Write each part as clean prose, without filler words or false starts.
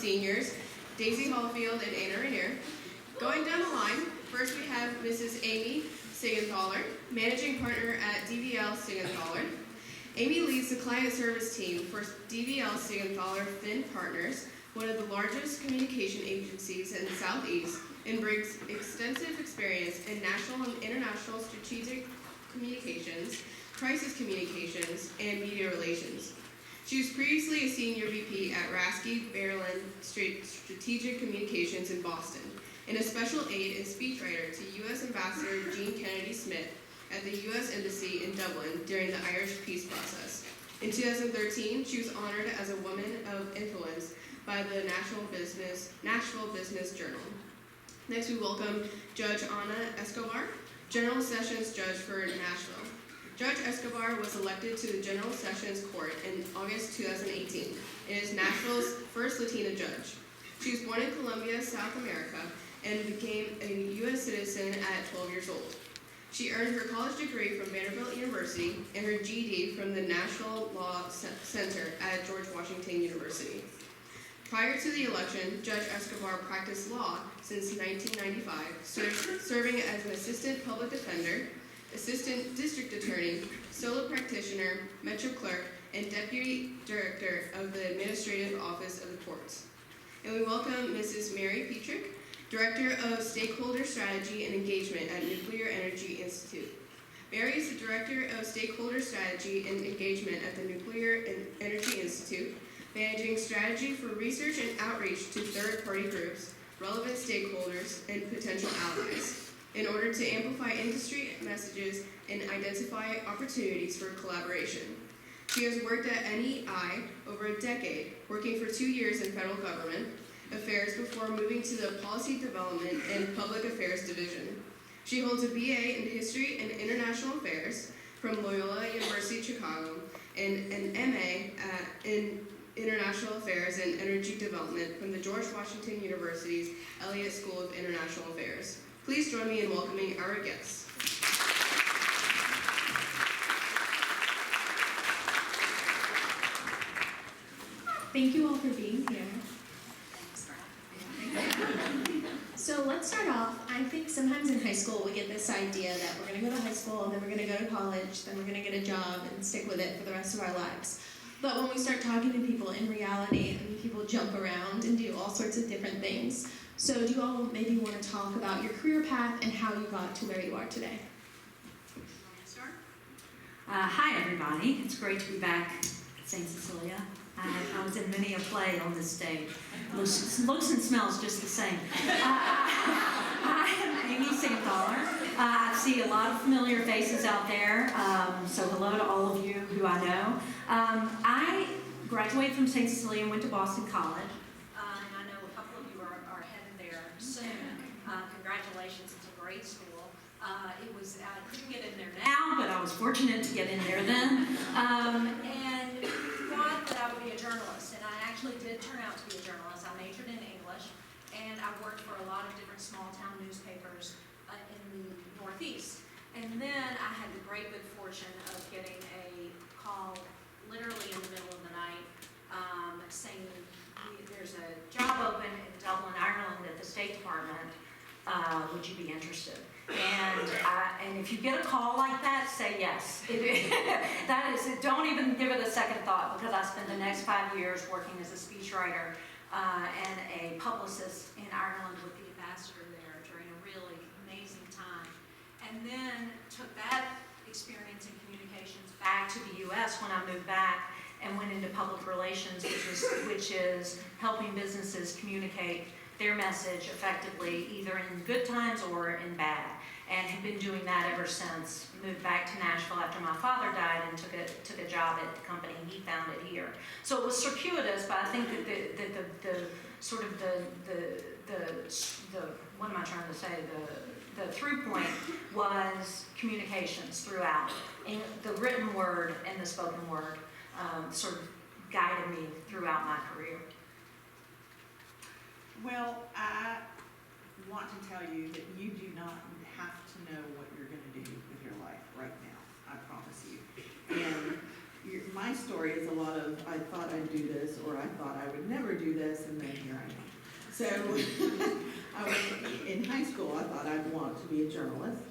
seniors, Daisy Hallfield and Anna Rainier. Going down the line, first we have Mrs. Amy Seigenthaler, Managing Partner at DVL Seigenthaler. Amy leads the client service team for DVL Seigenthaler Finn Partners, one of the largest communication agencies in the Southeast, and brings extensive experience in national and international strategic communications, crisis communications, and media relations. She was previously a senior VP at Rasky Maryland Strategic Communications in Boston, and a special aide and speechwriter to U.S. Ambassador Jean Kennedy Smith at the U.S. Embassy in Dublin during the Irish peace process. In 2013, she was honored as a Woman of Influence by the Nashville Business Journal. Next, we welcome Judge Ana Escobar, General Sessions Judge for Nashville. Judge Escobar was elected to the General Sessions Court in August 2018 and is Nashville's first Latina judge. She was born in Colombia, South America, and became a U.S. citizen at 12 years old. She earned her college degree from Vanderbilt University and her GED from the National Law Center at George Washington University. Prior to the election, Judge Escobar practiced law since 1995, serving as an assistant public defender, assistant district attorney, solo practitioner, metro clerk, and deputy director of the administrative office of the courts. And we welcome Mrs. Mary Pietryk, Director of Stakeholder Strategy and Engagement at Nuclear Energy Institute. Mary is the Director of Stakeholder Strategy and Engagement at the Nuclear Energy Institute, managing strategy for research and outreach to third-party groups, relevant stakeholders, and potential allies, in order to amplify industry messages and identify opportunities for collaboration. She has worked at NEI over a decade, working for 2 years in federal government affairs before moving to the Policy Development and Public Affairs Division. She holds a BA in History and International Affairs from Loyola University Chicago and an MA in International Affairs and Energy Development from the George Washington University's Elliott School of International Affairs. Please join me in welcoming our guests. Thank you all for being here. So let's start off. I think sometimes in high school we get this idea that we're going to go to high school, then we're going to go to college, then we're going to get a job and stick with it for the rest of our lives. But when we start talking to people in reality, people jump around and do all sorts of different things. So do you all maybe want to talk about your career path and how you got to where you are today? Hi everybody, it's great to be back at St. Cecilia. I was in many a play on this stage. Looks and smells just the same. I am Amy Seigenthaler. I see a lot of familiar faces out there, so hello to all of you who I know. I graduated from St. Cecilia and went to Boston College, and I know a couple of you are headed there soon. Congratulations, it's a great school. I couldn't get in there now, but I was fortunate to get in there then. And thought that I would be a journalist, and I actually did turn out to be a journalist. I majored in English, and I worked for a lot of different small-town newspapers in the Northeast. And then I had the great good fortune of getting a call literally in the middle of the night saying there's a job open in Dublin, Ireland at the State Department. Would you be interested? And if you get a call like that, say yes. That is, don't even give it a second thought, because I spent the next 5 years working as a speechwriter and a publicist in Ireland with the ambassador there during a really amazing time. And then took that experience in communications back to the U.S. when I moved back and went into public relations, which is helping businesses communicate their message effectively, either in good times or in bad, and have been doing that ever since. Moved back to Nashville after my father died and took a job at the company he founded here. So it was circuitous, but I think that the sort of the what am I trying to say? The through point was communications throughout, and the written word and the spoken word sort of guided me throughout my career. Well, I want to tell you that you do not have to know what you're going to do with your life right now. I promise you. And my story is a lot of, I thought I'd do this, or I thought I would never do this, and then here I am. So, in high school, I thought I'd want to be a journalist.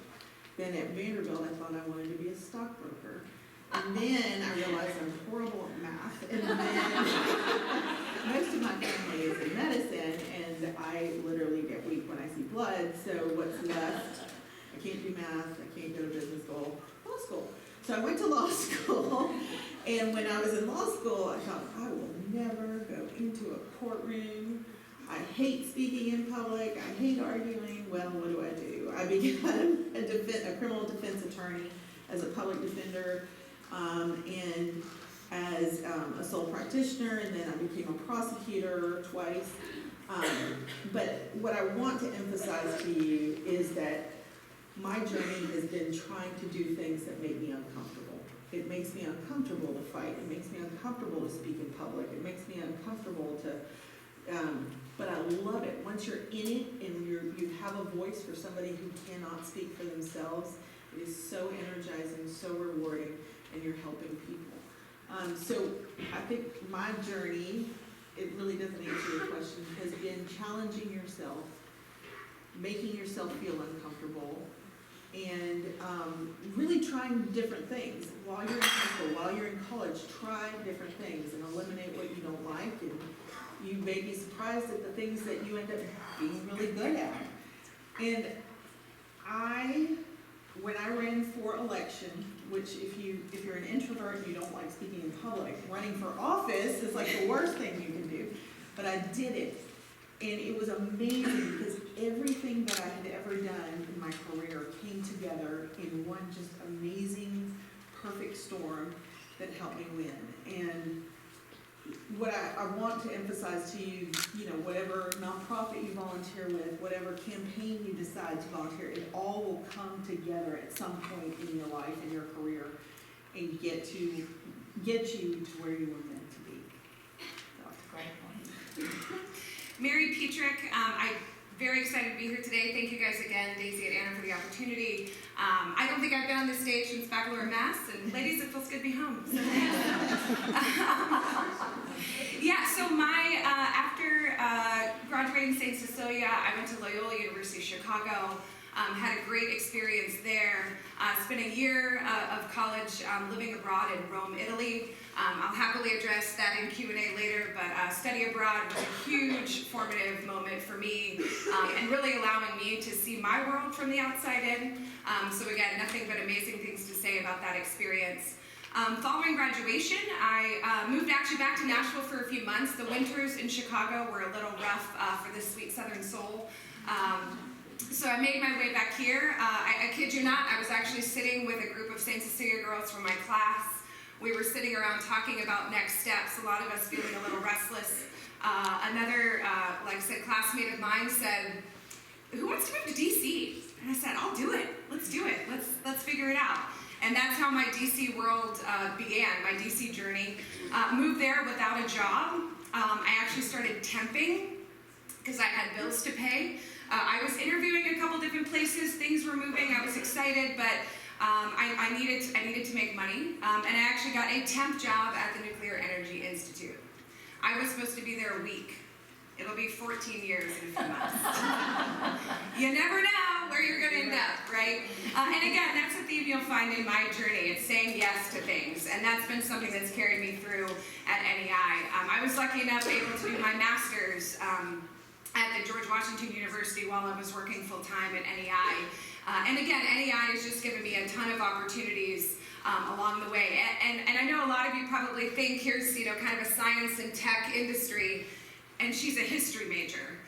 Then at Vanderbilt, I thought I wanted to be a stockbroker. And then I realized I'm horrible at math. And then most of my family is in medicine, and I literally get weak when I see blood. So what's left? I can't do math. I can't go to business school. Law school. So I went to law school, and when I was in law school, I thought, I will never go into a courtroom. I hate speaking in public. I hate arguing. Well, what do? I became a criminal defense attorney as a public defender, and as a sole practitioner, and then I became a prosecutor twice. But what I want to emphasize to you is that my journey has been trying to do things that make me uncomfortable. It makes me uncomfortable to fight. It makes me uncomfortable to speak in public. It makes me uncomfortable to, but I love it. Once you're in it and you have a voice for somebody who cannot speak for themselves, it is so energizing, so rewarding, and you're helping people. So I think my journey, it really doesn't answer your question, has been challenging yourself, making yourself feel uncomfortable, and really trying different things. While you're in high school, while you're in college, try different things and eliminate what you don't like, and you may be surprised at the things that you end up being really good at. And when I ran for election, which if you're an introvert and you don't like speaking in public, running for office is like the worst thing you can do. But I did it. And it was amazing because everything that I had ever done in my career came together in one just amazing, perfect storm that helped me win. And what I want to emphasize to you, whatever nonprofit you volunteer with, whatever campaign you decide to volunteer, it all will come together at some point in your life, in your career, and get you to where you were meant to be. So that's a great point. Mary Pietryk, I'm very excited to be here today. Thank you guys again, Daisy and Anna, for the opportunity. I don't think I've been on this stage since baccalaureate mass, and ladies, it feels good to be home. So yeah, so after graduating St. Cecilia, I went to Loyola University of Chicago, had a great experience there, spent a year of college living abroad in Rome, Italy. I'll happily address that in Q&A later, but study abroad was a huge formative moment for me, and really allowing me to see my world from the outside in. So again, nothing but amazing things to say about that experience. Following graduation, I moved actually back to Nashville for a few months. The winters in Chicago were a little rough for the sweet southern soul. So I made my way back here. I kid you not, I was actually sitting with a group of St. Cecilia girls from my class. We were sitting around talking about next steps, a lot of us feeling a little restless. Another, like I said, classmate of mine said, who wants to move to DC? And I said, I'll do it. Let's do it. Let's figure it out. And that's how my DC world began, my DC journey. Moved there without a job. I actually started temping because I had bills to pay. I was interviewing a couple different places. Things were moving. I was excited, but I needed to make money. And I actually got a temp job at the Nuclear Energy Institute. I was supposed to be there a week. It'll be 14 years in a few months. You never know where you're going to end up, right? And again, that's a theme you'll find in my journey. It's saying yes to things. And that's been something that's carried me through at NEI. I was lucky enough able to do my master's at the George Washington University while I was working full-time at NEI. And again, NEI has just given me a ton of opportunities along the way. And I know a lot of you probably think here's kind of a science and tech industry, and she's a history major.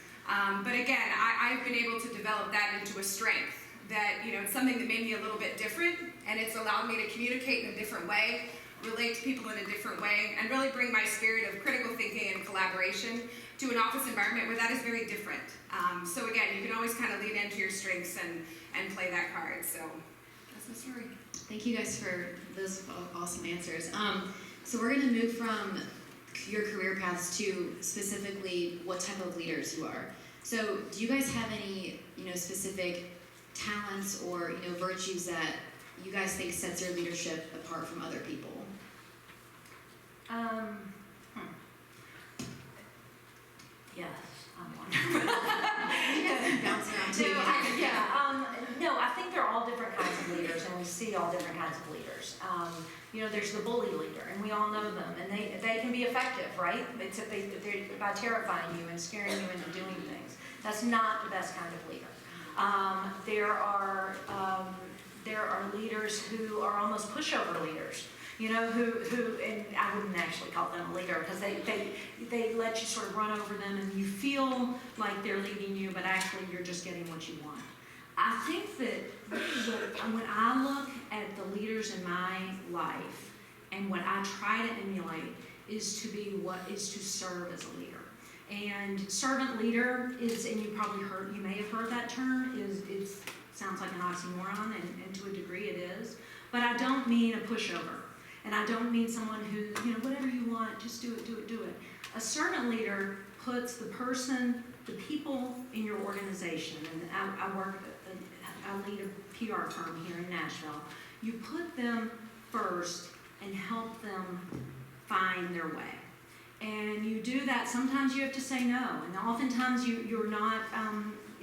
But again, I've been able to develop that into a strength that, it's something that made me a little bit different, and it's allowed me to communicate in a different way, relate to people in a different way, and really bring my spirit of critical thinking and collaboration to an office environment where that is very different. So again, you can always kind of lean into your strengths and play that card. So that's my story. Thank you guys for those awesome answers. So we're going to move from your career paths to specifically what type of leaders you are. So do you guys have any, specific talents or, virtues that you guys think sets your leadership apart from other people? Yes, I'm one. You guys can bounce around too. No, I think they're all different kinds of leaders, and we see all different kinds of leaders. There's the bully leader, and we all know them, and they can be effective, right? Except they're by terrifying you and scaring you into doing things. That's not the best kind of leader. There are leaders who are almost pushover leaders. Who, and I wouldn't actually call them a leader because they let you sort of run over them and you feel like they're leading you, but actually you're just getting what you want. I think that when I look at the leaders in my life and what I try to emulate is to serve as a leader. And servant leader is, and you may have heard that term, it sounds like an oxymoron, and to a degree it is, but I don't mean a pushover. And I don't mean someone who, whatever you want, just do it. A servant leader puts the people in your organization, and I lead a PR firm here in Nashville. You put them first and help them find their way. And you do that, sometimes you have to say no, and oftentimes you're not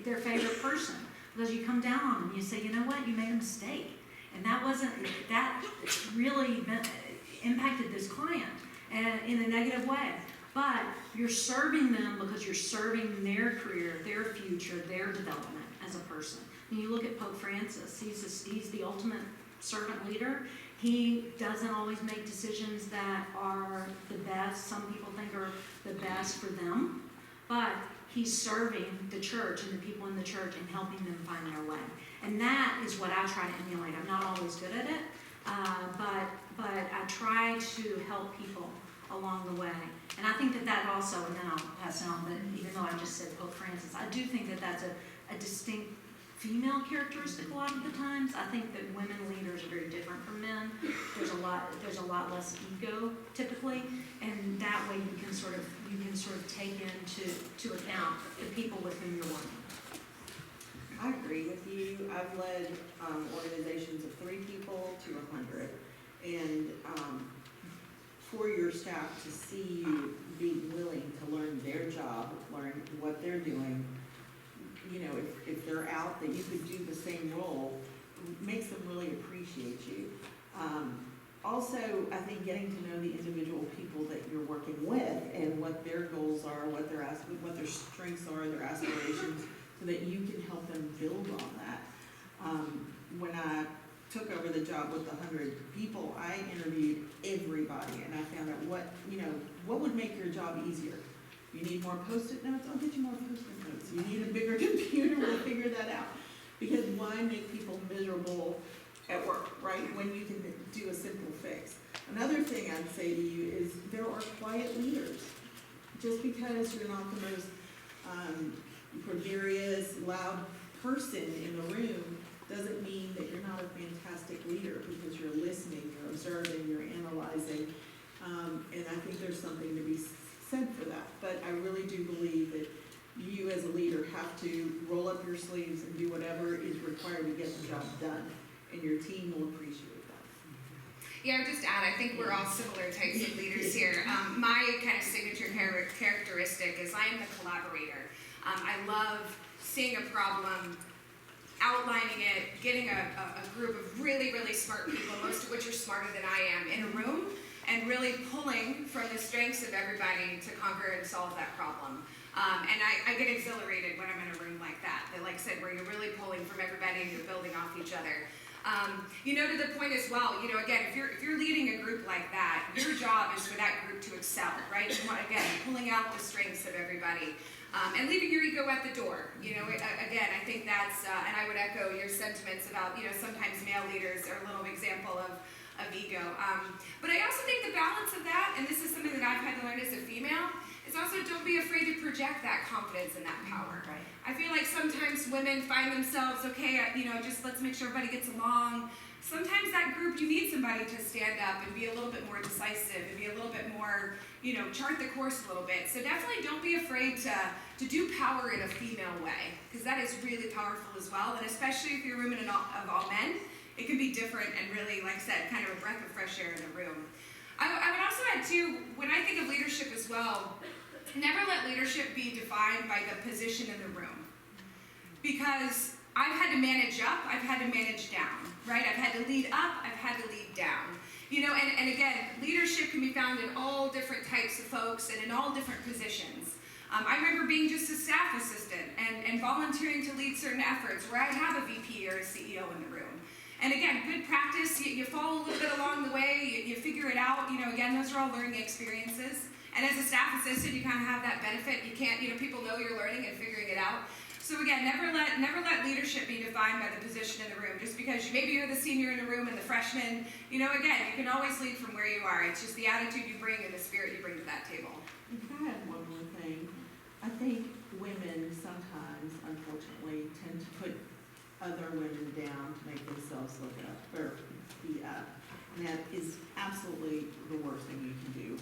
their favorite person, because you come down on them and you say, you know what, you made a mistake. And that really impacted this client in a negative way. But you're serving them because you're serving their career, their future, their development as a person. And you look at Pope Francis, he's the ultimate servant leader. He doesn't always make decisions that are the best, some people think are the best for them, but he's serving the church and the people in the church and helping them find their way. And that is what I try to emulate. I'm not always good at it, but I try to help people along the way. And I think that also, and then I'll pass it on, but even though I just said Pope Francis, I do think that that's a distinct female characteristic a lot of the times. I think that women leaders are very different from men. There's a lot less ego typically, and that way you can sort of take into account the people with whom you're working. I agree with you. I've led organizations of 3 people to 100, and for your staff to see you being willing to learn their job, learn what they're doing, if they're out, that you could do the same role, makes them really appreciate you. Also, I think getting to know the individual people that you're working with and what their goals are, what their strengths are, their aspirations, so that you can help them build on that. When I took over the job with 100 people, I interviewed everybody, and I found out what would make your job easier. You need more Post-it notes? I'll get you more Post-it notes. You need a bigger computer? We'll figure that out. Because why make people miserable at work, right, when you can do a simple fix? Another thing I'd say to you is there are quiet leaders. Just because you're not the most gregarious, loud person in the room doesn't mean that you're not a fantastic leader, because you're listening, you're observing, you're analyzing, and I think there's something to be said for that. But I really do believe that you as a leader have to roll up your sleeves and do whatever is required to get the job done, and your team will appreciate that. Yeah, I would just add, I think we're all similar types of leaders here. My kind of signature characteristic is I am the collaborator. I love seeing a problem, outlining it, getting a group of really, really smart people, most of which are smarter than I am, in a room, and really pulling from the strengths of everybody to conquer and solve that problem. And I get exhilarated when I'm in a room like that, like I said, where you're really pulling from everybody and you're building off each other. To the point as well, again, if you're leading a group like that, your job is for that group to excel, right? Again, pulling out the strengths of everybody. And leaving your ego at the door. Again, I think that's, and I would echo your sentiments about, sometimes male leaders are a little example of ego. But I also think the balance of that, and this is something that I've had to learn as a female, is also don't be afraid to project that confidence and that power. Right. I feel like sometimes women find themselves, just let's make sure everybody gets along. Sometimes that group, you need somebody to stand up and be a little bit more decisive and be a little bit more, chart the course a little bit. So definitely don't be afraid to do power in a female way, because that is really powerful as well. And especially if you're a woman of all men, it can be different and really, like I said, kind of a breath of fresh air in the room. I would also add too, when I think of leadership as well, never let leadership be defined by the position in the room. Because I've had to manage up, I've had to manage down, right? I've had to lead up, I've had to lead down. You know, and again, leadership can be found in all different types of folks and in all different positions. I remember being just a staff assistant and volunteering to lead certain efforts where I'd have a VP or a CEO in the room. And again, good practice, you follow a little bit along the way, you figure it out. You know, again, those are all learning experiences. And as a staff assistant, you kind of have that benefit. You can't, you know, people know you're learning and figuring it out. So again, never let leadership be defined by the position in the room. Just because maybe you're the senior in the room and the freshman, you know, again, you can always lead from where you are. It's just the attitude you bring and the spirit you bring to that table. If I had one more thing, I think women sometimes, unfortunately, tend to put other women down to make themselves look up or be up. And that is absolutely the worst thing you can do.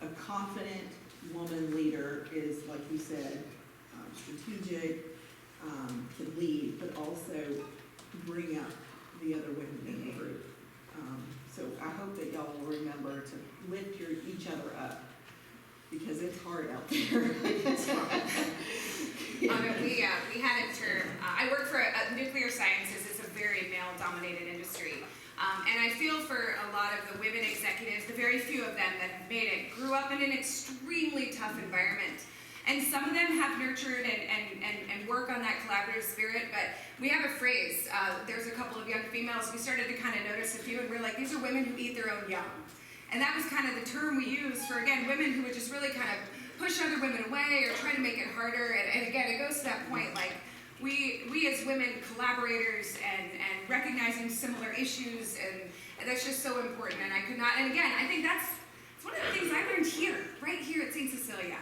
A confident woman leader is, like you said, strategic, can lead, but also bring up the other women in the group. So I hope that y'all will remember to lift each other up, because it's hard out there. It's hard. We had a term. I work for nuclear sciences. It's a very male-dominated industry. And I feel for a lot of the women executives, the very few of them that have made it, grew up in an extremely tough environment. And some of them have nurtured and work on that collaborative spirit, but we have a phrase. There's a couple of young females, we started to kind of notice a few, and we're like, these are women who eat their own young. And that was kind of the term we used for, again, women who would just really kind of push other women away or try to make it harder. And again, it goes to that point, like, we as women, collaborators and recognizing similar issues, and that's just so important. And I could not, and again, I think that's one of the things I learned here, right here at St. Cecilia.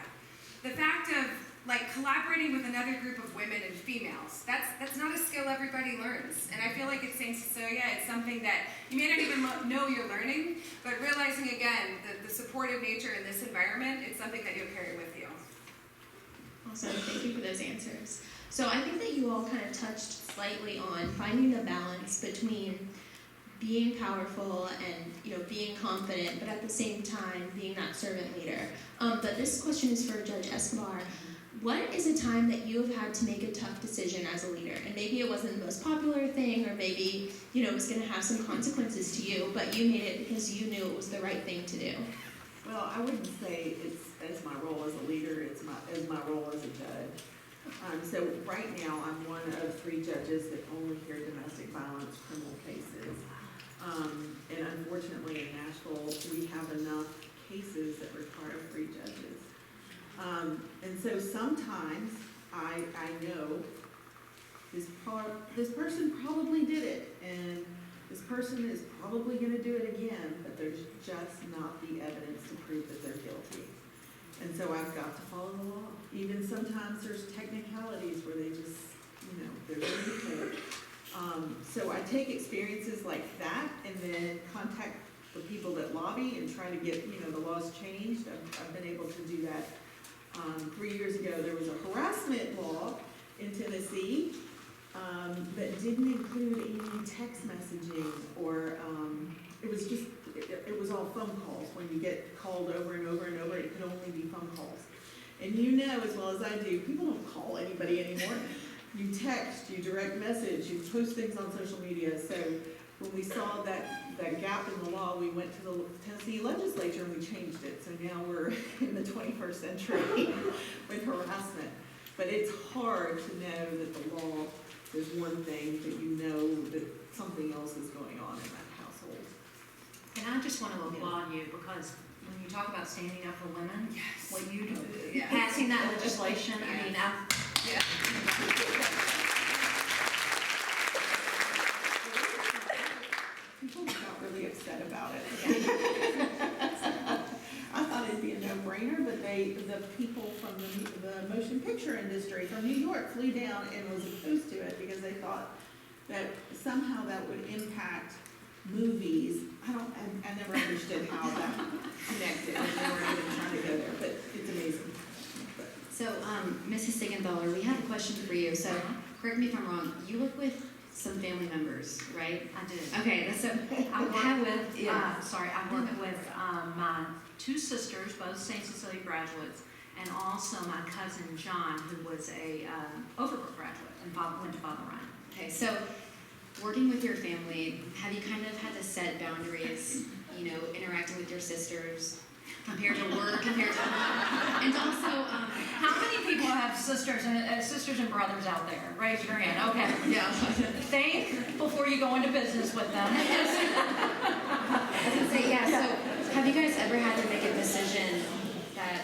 The fact of like collaborating with another group of women and females, that's not a skill everybody learns. And I feel like at St. Cecilia, it's something that you may not even know you're learning, but realizing again the supportive nature in this environment, it's something that you'll carry with you. Awesome, thank you for those answers. So I think that you all kind of touched slightly on finding the balance between being powerful and, you know, being confident, but at the same time being that servant leader. But this question is for Judge Escobar. What is a time that you have had to make a tough decision as a leader? And maybe it wasn't the most popular thing, or maybe, you know, it was going to have some consequences to you, but you made it because you knew it was the right thing to do. Well, I wouldn't say it's as my role as a leader, it's my role as a judge. So right now, I'm one of 3 judges that only hear domestic violence criminal cases. And unfortunately in Nashville, we have enough cases that require 3 judges. And so sometimes I know this person probably did it, and this person is probably going to do it again, but there's just not the evidence to prove that they're guilty. And so I've got to follow the law. Even sometimes there's technicalities where they just, you know, there's a loophole. So I take experiences like that and then contact the people that lobby and try to get, you know, the laws changed. I've been able to do that. 3 years ago, there was a harassment law in Tennessee that didn't include any text messaging, or it was all phone calls. When you get called over and over and over, it could only be phone calls. And you know as well as I do, people don't call anybody anymore. You text, you direct message, you post things on social media. So when we saw that gap in the law, we went to the Tennessee legislature and we changed it. So now we're in the 21st century with harassment. But it's hard to know that the law is one thing, but you know that something else is going on in that household. And I just want to applaud you, because when you talk about standing up for women, Yes. what you do, Yes. passing that legislation, I mean, Yeah. People got really upset about it. I thought it'd be a no-brainer, but the people from the motion picture industry from New York flew down and was opposed to it because they thought that somehow that would impact movies. I never understood how that connected. I never even trying to go there, but it's amazing. So, Mrs. Seigenthaler, we had a question for you. So, correct me if I'm wrong. You work with some family members, right? I do. Okay, so I work how- with, yeah. I work with my two sisters, both St. Cecilia graduates, and also my cousin John, who was a Overbrook graduate and went to Father Ryan. Okay, so working with your family, have you kind of had to set boundaries, interacting with your sisters, compared to work, compared to, and also, How many people have sisters and brothers out there? Raise your hand. Okay. yeah, Think before you go into business with them. I was gonna say, yeah, so have you guys ever had to make a decision that,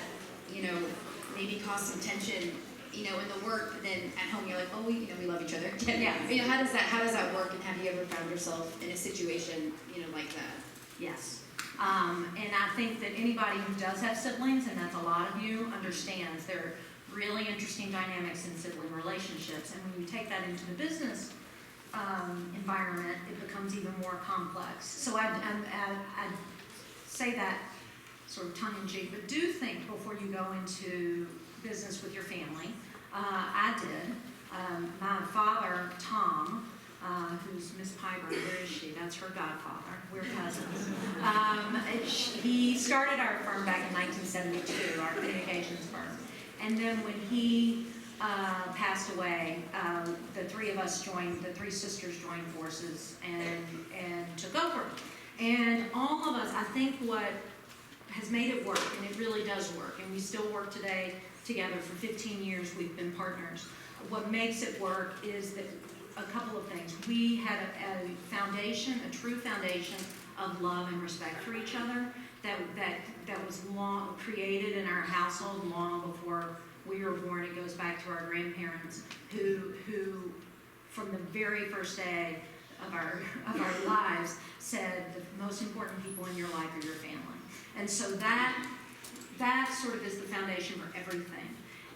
maybe caused some tension, in the work, but then at home you're like, oh, we love each other. Yeah. How does that work, and have you ever found yourself in a situation, like that? Yes. And I think that anybody who does have siblings, and that's a lot of you, understands there are really interesting dynamics in sibling relationships. And when you take that into the business environment, it becomes even more complex. So I'd say that sort of tongue-in-cheek, but do think before you go into business with your family. I did. My father, Tom, who's Miss Piper, where is she? That's her godfather. We're cousins. He started our firm back in 1972, our communications firm. And then when he passed away, the three sisters joined forces and took over. And all of us, I think what has made it work, and it really does work, and we still work today together. For 15 years, we've been partners. What makes it work is that a couple of things. We had a foundation, a true foundation of love and respect for each other that was long created in our household long before we were born. It goes back to our grandparents who from the very first day of our lives said the most important people in your life are your family. And so that sort of is the foundation for everything.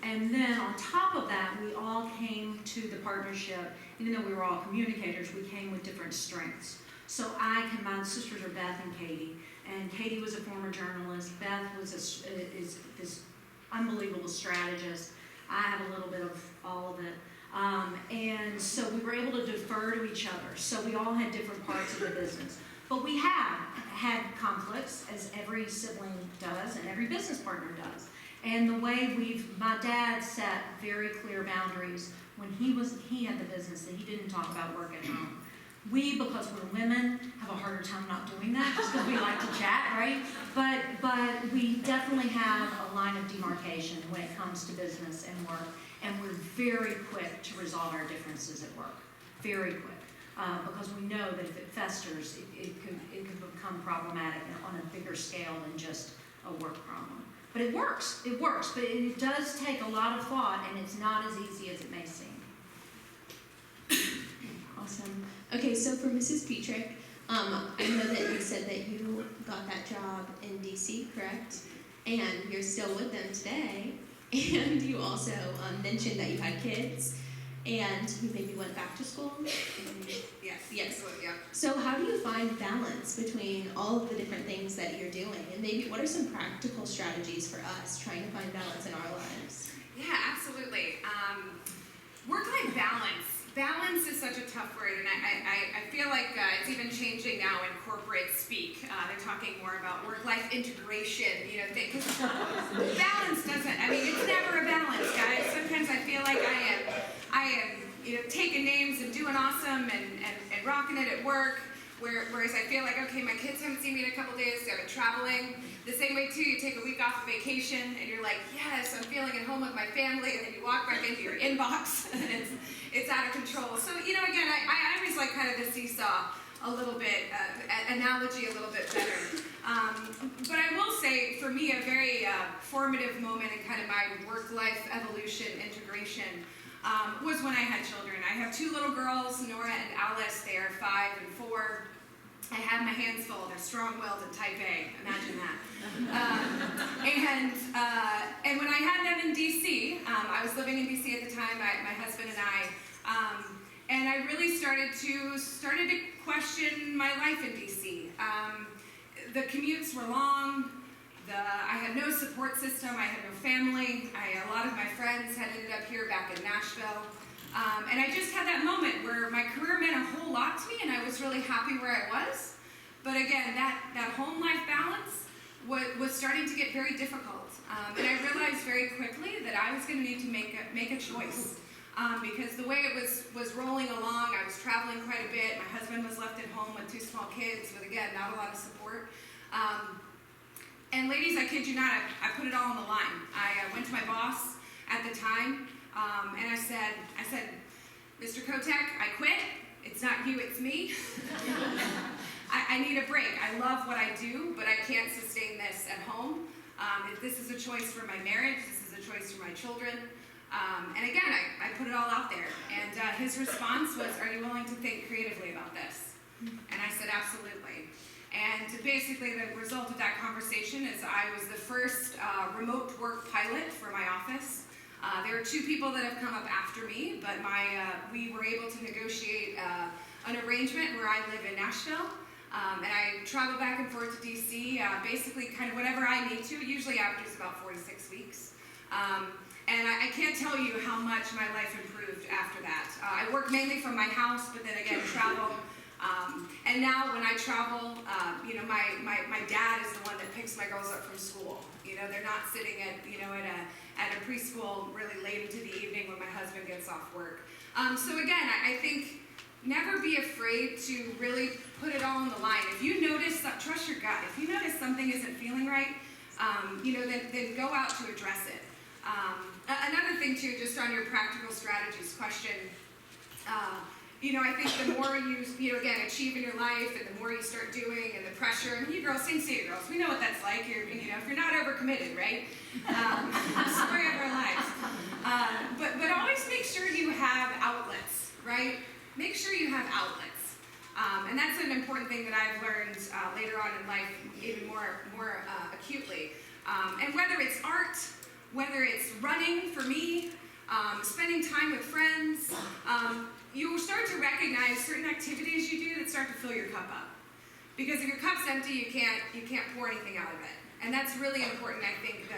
And then on top of that, we all came to the partnership, even though we were all communicators, we came with different strengths. So my sisters are Beth and Katie, and Katie was a former journalist. Beth is this unbelievable strategist. I have a little bit of all of it. And so we were able to defer to each other. So we all had different parts of the business. But we have had conflicts, as every sibling does and every business partner does. And the way my dad set very clear boundaries when he had the business, that he didn't talk about work at home. We, because we're women, have a harder time not doing that, just because we like to chat, right? But we definitely have a line of demarcation when it comes to business and work, and we're very quick to resolve our differences at work, very quick. Because we know that if it festers, it could become problematic on a bigger scale than just a work problem. But it works, but it does take a lot of thought, and it's not as easy as it may seem. Awesome. Okay, so for Mrs. Pietryk, I know that you said that you got that job in DC, correct? And you're still with them today. And you also mentioned that you had kids, and you maybe went back to school. Yes. Yeah. So how do you find balance between all of the different things that you're doing? And maybe what are some practical strategies for us trying to find balance in our lives? Yeah, absolutely. Work-life balance. Balance is such a tough word, and I feel like it's even changing now in corporate speak. They're talking more about work-life integration, because balance doesn't, it's never a balance, guys. Sometimes I feel like I am taking names and doing awesome and rocking it at work, whereas I feel like, okay, my kids haven't seen me in a couple days, so I've been traveling. The same way, too, you take a week off of vacation, and you're like, yes, I'm feeling at home with my family, and then you walk back into your inbox, and it's out of control. So, again, I always like kind of the seesaw a little bit, analogy a little bit better. But I will say, for me, a very formative moment in kind of my work-life evolution, integration, was when I had children. I have two little girls, Nora and Alice. They are 5 and 4. I have my hands full. They're strong-willed and type A. Imagine that. And when I had them in D.C., I was living in D.C. at the time, my husband and I, and I really started to question my life in D.C. The commutes were long. I had no support system. I had no family. A lot of my friends had ended up here back in Nashville. And I just had that moment where my career meant a whole lot to me and I was really happy where I was. But again, that home life balance was starting to get very difficult. And I realized very quickly that I was going to need to make a choice. Because the way it was rolling along, I was traveling quite a bit. My husband was left at home with 2 small kids with, again, not a lot of support. And ladies, I kid you not, I put it all on the line. I went to my boss at the time, and I said, Mr. Kotek, I quit. It's not you, it's me. I need a break. I love what I do, but I can't sustain this at home. If this is a choice for my marriage, this is a choice for my children. And again, I put it all out there. And his response was, are you willing to think creatively about this? And I said, absolutely. And basically the result of that conversation is I was the first remote work pilot for my office. There are 2 people that have come up after me, but we were able to negotiate an arrangement where I live in Nashville. And I travel back and forth to DC, basically kind of whenever I need to. It usually averages about 4 to 6 weeks. And I can't tell you how much my life improved after that. I work mainly from my house, but then again, travel. And now when I travel, my dad is the one that picks my girls up from school. They're not sitting at a preschool really late into the evening when my husband gets off work. So again, I think never be afraid to really put it all on the line. If you notice, trust your gut. If you notice something isn't feeling right, then go out to address it. Another thing too, just on your practical strategies question, I think the more you again, achieve in your life and the more you start doing and the pressure, I mean, you girls, same city girls, we know what that's like. If you're not overcommitted, right? Story of our lives. But always make sure you have outlets, right? Make sure you have outlets. And that's an important thing that I've learned later on in life, even more acutely. And whether it's art, whether it's running for me, spending time with friends, you will start to recognize certain activities you do that start to fill your cup up. Because if your cup's empty, you can't pour anything out of it. And that's really important, I think.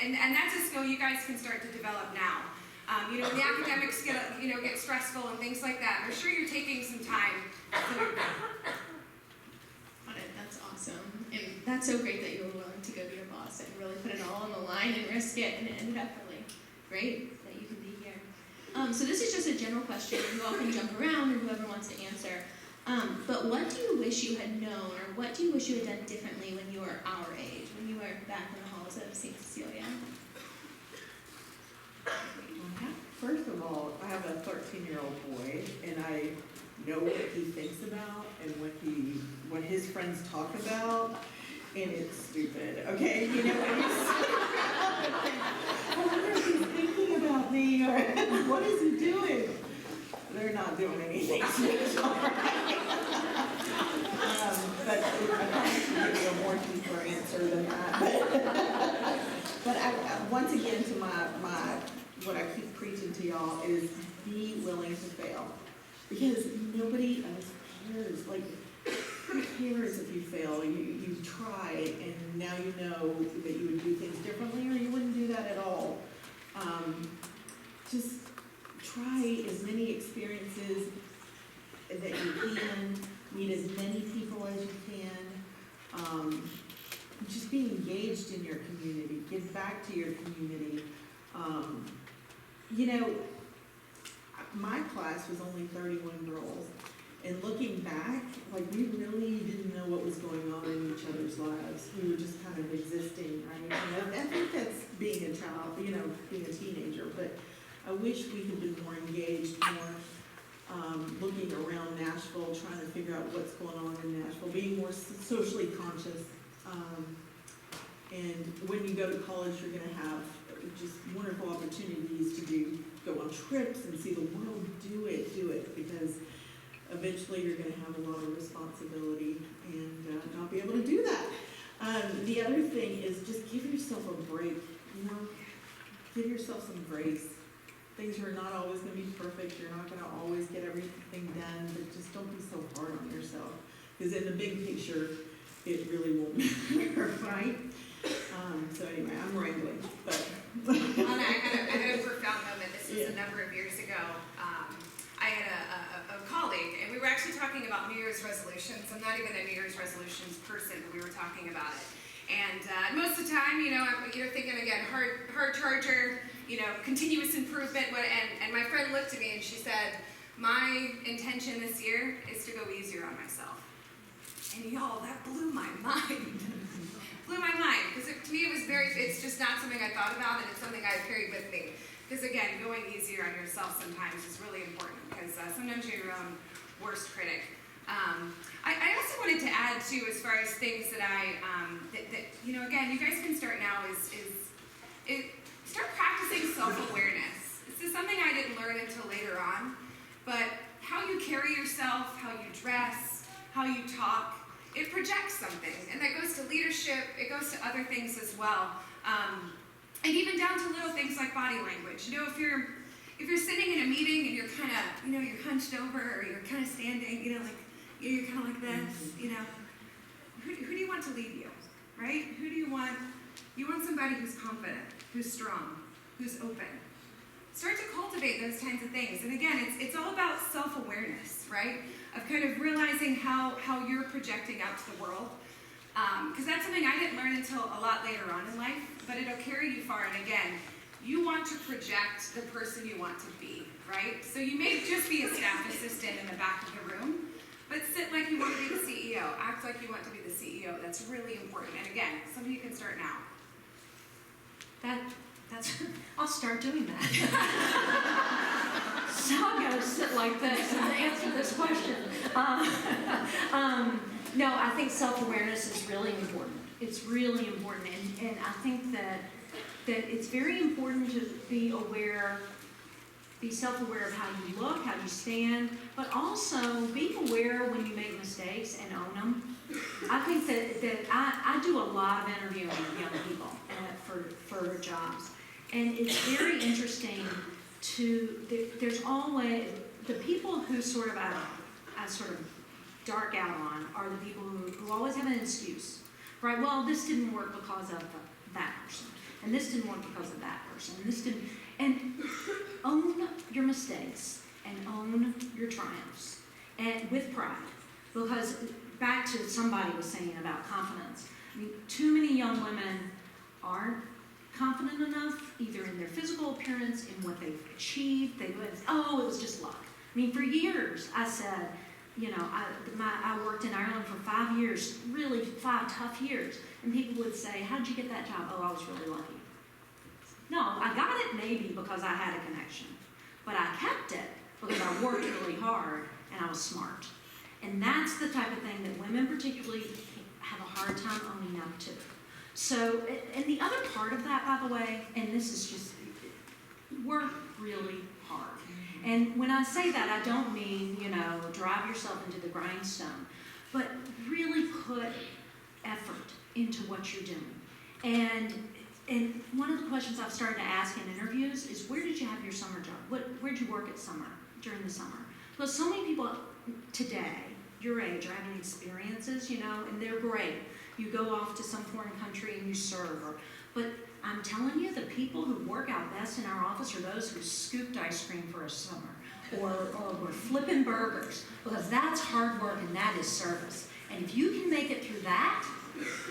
And that's a skill you guys can start to develop now. When the academics get stressful and things like that, I'm sure you're taking some time to fill your cup. Got it. That's awesome. And that's so great that you were willing to go to your boss and really put it all on the line and risk it, and it ended up really great that you can be here. So this is just a general question. You all can jump around or whoever wants to answer. But what do you wish you had known, or what do you wish you had done differently when you were our age, when you were back in the halls of St. Cecilia? First of all, I have a 13-year-old boy, and I know what he thinks about and what his friends talk about, and it's stupid. Okay, I wonder if he's thinking about me, or what is he doing? They're not doing anything. But I probably should give you a more deeper answer than that. But once again, to my what I keep preaching to y'all is be willing to fail, because nobody else cares. Like, who cares if you fail? You try, and now you know that you would do things differently, or you wouldn't do that at all. Just try as many experiences that you can, meet as many people as you can. Just be engaged in your community, give back to your community. My class was only 31 girls, and looking back, like, we really didn't know what was going on in each other's lives. We were just kind of existing, right? And I think that's being a child, being a teenager, but I wish we had been more engaged, more looking around Nashville, trying to figure out what's going on in Nashville, being more socially conscious. And when you go to college, you're going to have just wonderful opportunities to go on trips and see the world. Do it, because eventually you're going to have a lot of responsibility and not be able to do that. The other thing is just give yourself a break, give yourself some grace. Things are not always going to be perfect. You're not going to always get everything done, but just don't be so hard on yourself, because in the big picture, it really won't matter, right? So anyway, I'm wrangling, but. I had a profound moment. This was a number of years ago. about New Year's resolutions. I'm not even a New Year's resolutions person, but we were talking about it. And most of the time, you're thinking again, hard charger, continuous improvement. And my friend looked at me and she said, my intention this year is to go easier on myself. And y'all, that blew my mind. Blew my mind, because to me it's just not something I thought about, and it's something I carried with me. Because again, going easier on yourself sometimes is really important, because sometimes you're your own worst critic. I also wanted to add too, as far as things that again, you guys can start now is start practicing self-awareness. This is something I didn't learn until later on, but how you carry yourself, how you dress, how you talk, it projects something, and that goes to leadership, it goes to other things as well, and even down to little things like body language. If you're sitting in a meeting and you're kind of, you're hunched over, or you're kind of standing, you're kind of like this, who do you want to lead you, right? Who do you want? You want somebody who's confident, who's strong, who's open. Start to cultivate those kinds of things. And again, it's all about self-awareness, right? Of kind of realizing how you're projecting out to the world. Because that's something I didn't learn until a lot later on in life, but it'll carry you far. And again, you want to project the person you want to be, right? So you may just be a staff assistant in the back of the room, but sit like you want to be the CEO. Act like you want to be the CEO. That's really important. And again, some of you can start now. I'll start doing that. So I'm going to sit like this and answer this question. No, I think self-awareness is really important. It's really important, and I think that it's very important to be self-aware of how you look, how you stand, but also be aware when you make mistakes and own them. I think that I do a lot of interviewing with young people for jobs, and it's very interesting there's always, the people who sort of I sort of dark out on are the people who always have an excuse, right? Well, this didn't work because of that person, and this didn't work because of that person, and this didn't, and own your mistakes and own your triumphs, and with pride, because back to somebody was saying about confidence. I mean, too many young women aren't confident enough, either in their physical appearance, in what they've achieved. It was just luck. I mean, for years I said, I worked in Ireland for 5 years, really 5 tough years, and people would say, how'd you get that job? Oh, I was really lucky. No, I got it maybe because I had a connection, but I kept it because I worked really hard and I was smart. And that's the type of thing that women particularly have a hard time owning up to. So, and the other part of that, by the way, and this is just, work really hard. And when I say that, I don't mean, drive yourself into the grindstone, but really put effort into what you're doing. And one of the questions I've started to ask in interviews is, where did you have your summer job? Where'd you work during the summer? Well, so many people today, your age, are having experiences, and they're great. You go off to some foreign country and you serve. But I'm telling you, the people who work out best in our office are those who scooped ice cream for a summer or were flipping burgers, because that's hard work and that is service. And if you can make it through that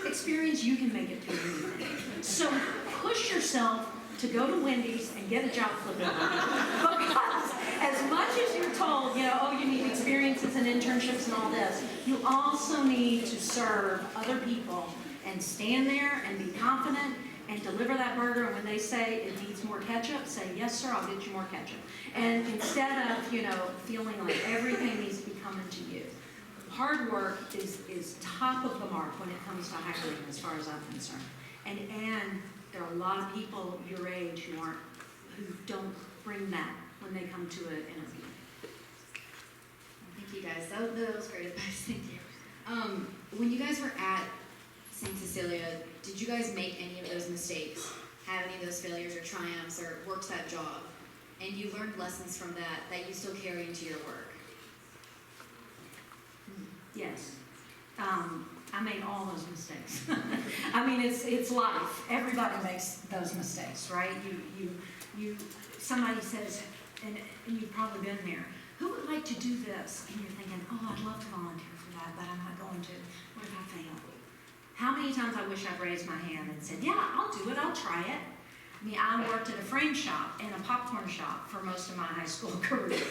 experience, you can make it through anything. So push yourself to go to Wendy's and get a job flipping burgers. Because as much as you're told, you need experiences and internships and all this, you also need to serve other people and stand there and be confident and deliver that burger. And when they say it needs more ketchup, say, yes, sir, I'll get you more ketchup. And instead of, feeling like everything needs to be coming to you. Hard work is top of the mark when it comes to hiring, as far as I'm concerned. And there are a lot of people your age who don't bring that when they come to an interview. Thank you guys. That was great advice. Thank you. When you guys were at St. Cecilia, did you guys make any of those mistakes? Have any of those failures or triumphs, or worked that job? And you learned lessons from that you still carry into your work? Yes. I made all those mistakes. I mean, it's life. Everybody makes those mistakes, right? Somebody says, and you've probably been there, who would like to do this? And you're thinking, oh, I'd love to volunteer for that, but I'm not going to. What if I fail? How many times I wish I'd raised my hand and said, yeah, I'll do it, I'll try it. I mean, I worked at a frame shop and a popcorn shop for most of my high school career.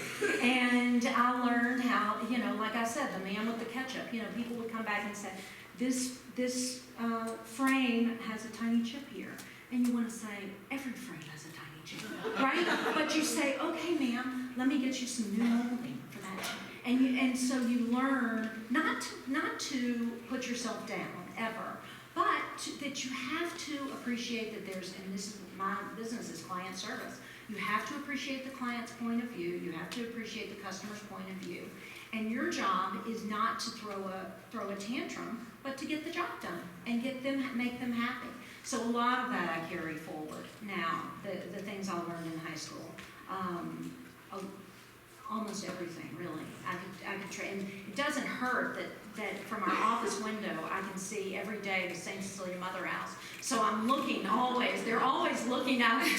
And I learned how, like I said, the man with the ketchup, people would come back and say, this frame has a tiny chip here. And you want to say, every frame has a tiny chip, right? But you say, okay, ma'am, let me get you some new molding for that chip. And so you learn not to put yourself down, ever. But that you have to appreciate that there's, and this is my business is client service. You have to appreciate the client's point of view. You have to appreciate the customer's point of view. And your job is not to throw a tantrum, but to get the job done and make them happy. So a lot of that I carry forward now. The things I learned in high school. Almost everything, really. I could train. It doesn't hurt that from our office window I can see every day the St. Cecilia Mother House. So I'm looking always. They're always looking at me.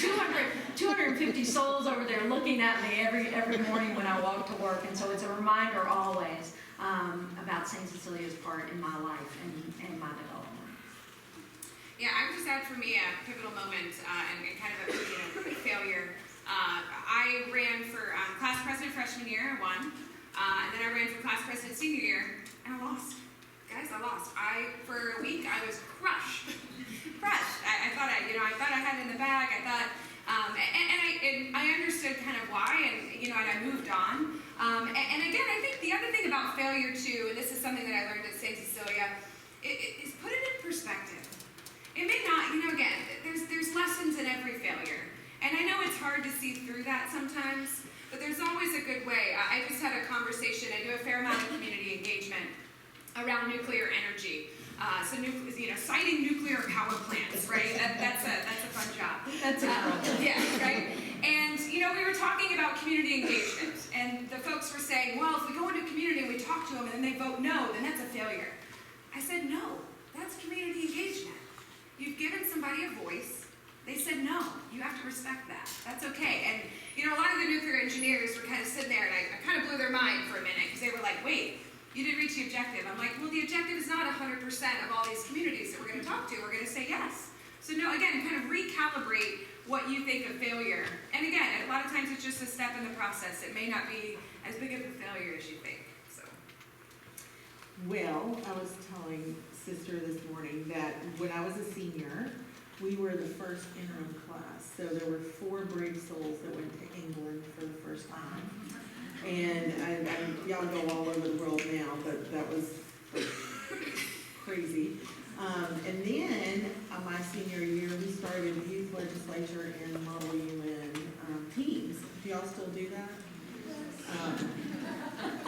250 souls over there looking at me every morning when I walk to work. And so it's a reminder always about St. Cecilia's part in my life and my development. Yeah, I would just add for me a pivotal moment and kind of a failure. I ran for class president freshman year, I won. And then I ran for class president senior year, and I lost. Guys, I lost. For a week, I was crushed. I thought I had it in the bag. I thought, and I understood kind of why, and I moved on. And again, I think the other thing about failure too, and this is something that I learned at St. Cecilia, is put it in perspective. It may not, again, there's lessons in every failure. And I know it's hard to see through that sometimes, but there's always a good way. I just had a conversation. I do a fair amount of community engagement around nuclear energy. Citing nuclear power plants, right? That's a fun job. That's a yeah, right? And, we were talking about community engagement, and the folks were saying, well, if we go into a community and we talk to them and then they vote no, then that's a failure. I said, no, that's community engagement. You've given somebody a voice. They said, no, you have to respect that. That's okay. And, a lot of the nuclear engineers were kind of sitting there, and I kind of blew their mind for a minute, because they were like, wait, you didn't reach the objective. I'm like, well, the objective is not 100% of all these communities that we're going to talk to. We're going to say yes. So, no, again, kind of recalibrate what you think of failure. And again, a lot of times it's just a step in the process. It may not be as big of a failure as you think. So. Well, I was telling Sister this morning that when I was a senior, we were the first interim class, so there were 4 brave souls that went to England for the first time. And y'all go all over the world now, but that was crazy. And then, my senior year, we started youth legislature and Model UN teams. Do y'all still do that?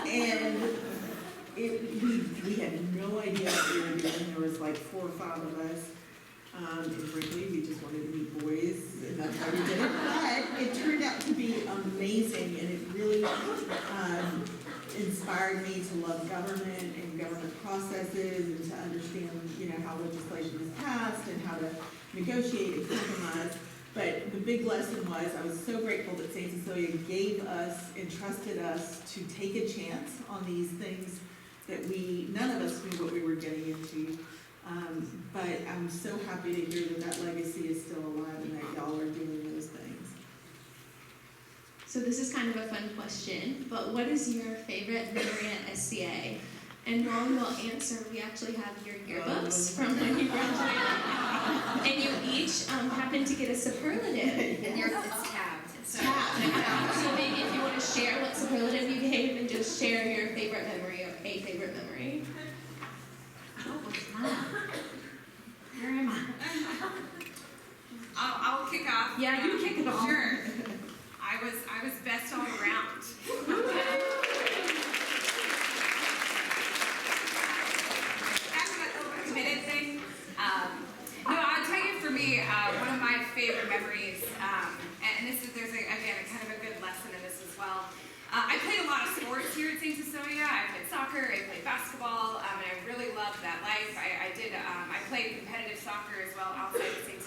And we had no idea what we were doing. There was like 4 or 5 of us. And frankly, we just wanted to meet boys, and that's how we did it. But it turned out to be amazing, and it really inspired me to love government and government processes, and to understand, how legislation is passed and how to negotiate and compromise. But the big lesson was, I was so grateful that St. Cecilia gave us, entrusted us to take a chance on these things that none of us knew what we were getting into. But I'm so happy to hear that legacy is still alive and that y'all are doing those things. So this is kind of a fun question, but what is your favorite memory at SCA? And while we will answer, we actually have your yearbooks from when you graduated. And you each happen to get a superlative. And it's tabbed. It's tabbed. So maybe if you want to share what superlative you gave, and just share your favorite memory or a favorite memory. What was mine? Where am I? I'll kick off. Yeah, you kick it off. Sure. I was best all around. That's a committed thing. No, I'll tell you, for me, one of my favorite memories, and there's again kind of a good lesson in this as well. I played a lot of sports here at St. Cecilia. I played soccer, I played basketball, and I really loved that life. I played competitive soccer as well outside of St.